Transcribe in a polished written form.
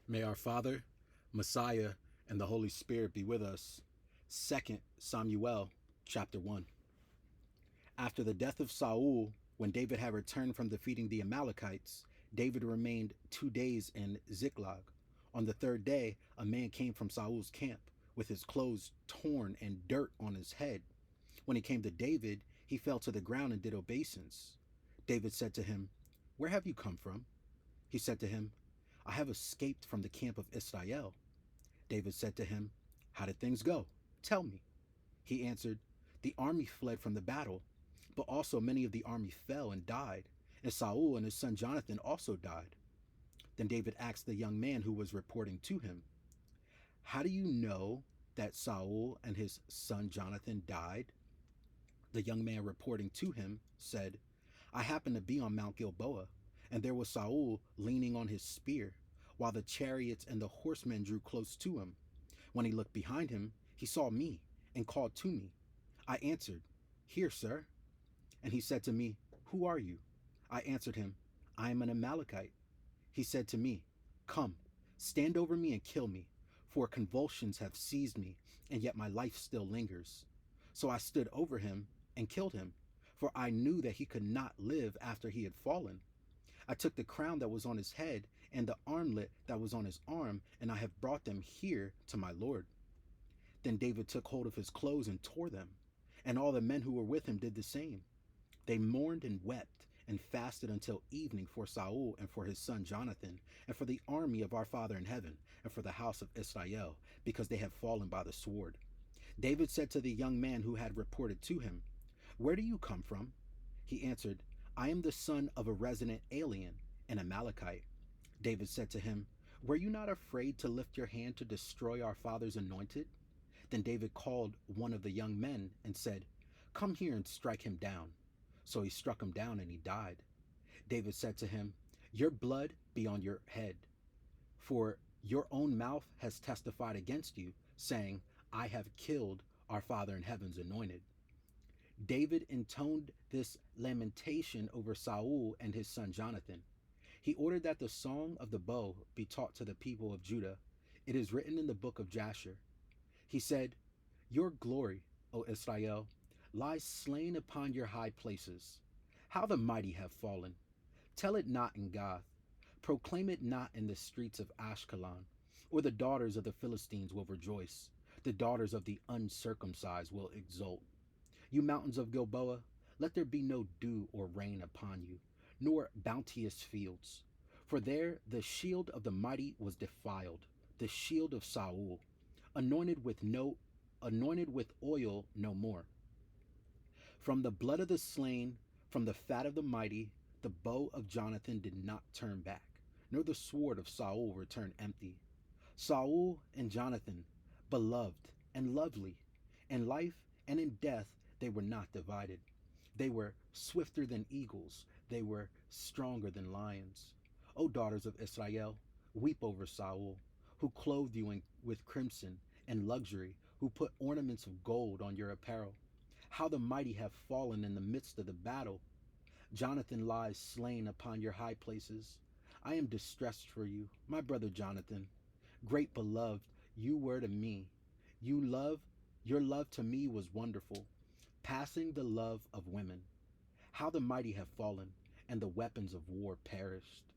May our Father, Messiah, and the Holy Spirit be with us. 2 Samuel chapter 1. After the death of Saul, when David had returned from defeating the Amalekites, David remained 2 days in Ziklag. On the third day, a man came from Saul's camp with his clothes torn and dirt on his head. When he came to David, he fell to the ground and did obeisance. David said to him, "Where have you come from?" He said to him, "I have escaped from the camp of Israel." David said to him, "How did things go? Tell me." He answered, "The army fled from the battle, but also many of the army fell and died, and Saul and his son Jonathan also died." Then David asked the young man who was reporting to him, "How do you know that Saul and his son Jonathan died?" The young man reporting to him said, "I happened to be on Mount Gilboa, and there was Saul leaning on his spear, while the chariots and the horsemen drew close to him. When he looked behind him, he saw me and called to me. I answered, 'Here, sir.' And he said to me, 'Who are you?' I answered him, 'I am an Amalekite.' He said to me, 'Come, stand over me and kill me, for convulsions have seized me, and yet my life still lingers.' So I stood over him and killed him, for I knew that he could not live after he had fallen. I took the crown that was on his head and the armlet that was on his arm, and I have brought them here to my Lord." Then David took hold of his clothes and tore them, and all the men who were with him did the same. They mourned and wept and fasted until evening for Saul and for his son Jonathan, and for the army of our Father in heaven, and for the house of Israel, because they had fallen by the sword. David said to the young man who had reported to him, "Where do you come from?" He answered, "I am the son of a resident alien, an Amalekite." David said to him, "Were you not afraid to lift your hand to destroy our father's anointed?" Then David called one of the young men and said, "Come here and strike him down." So he struck him down and he died. David said to him, "Your blood be on your head, for your own mouth has testified against you, saying, 'I have killed our Father in heaven's anointed.'" David intoned this lamentation over Saul and his son Jonathan. He ordered that the song of the bow be taught to the people of Judah. It is written in the book of Jasher. He said, "Your glory, O Israel, lies slain upon your high places. How the mighty have fallen! Tell it not in Gath. Proclaim it not in the streets of Ashkelon, or the daughters of the Philistines will rejoice. The daughters of the uncircumcised will exult. You mountains of Gilboa, let there be no dew or rain upon you, nor bounteous fields. For there the shield of the mighty was defiled, the shield of Saul, anointed with oil no more. From the blood of the slain, from the fat of the mighty, the bow of Jonathan did not turn back, nor the sword of Saul return empty. Saul and Jonathan, beloved and lovely, in life and in death they were not divided. They were swifter than eagles, they were stronger than lions. O daughters of Israel, weep over Saul, who clothed you with crimson and luxury, who put ornaments of gold on your apparel. How the mighty have fallen in the midst of the battle! Jonathan lies slain upon your high places. I am distressed for you, my brother Jonathan. Great beloved, you were to me. Your love to me was wonderful, passing the love of women. How the mighty have fallen, and the weapons of war perished.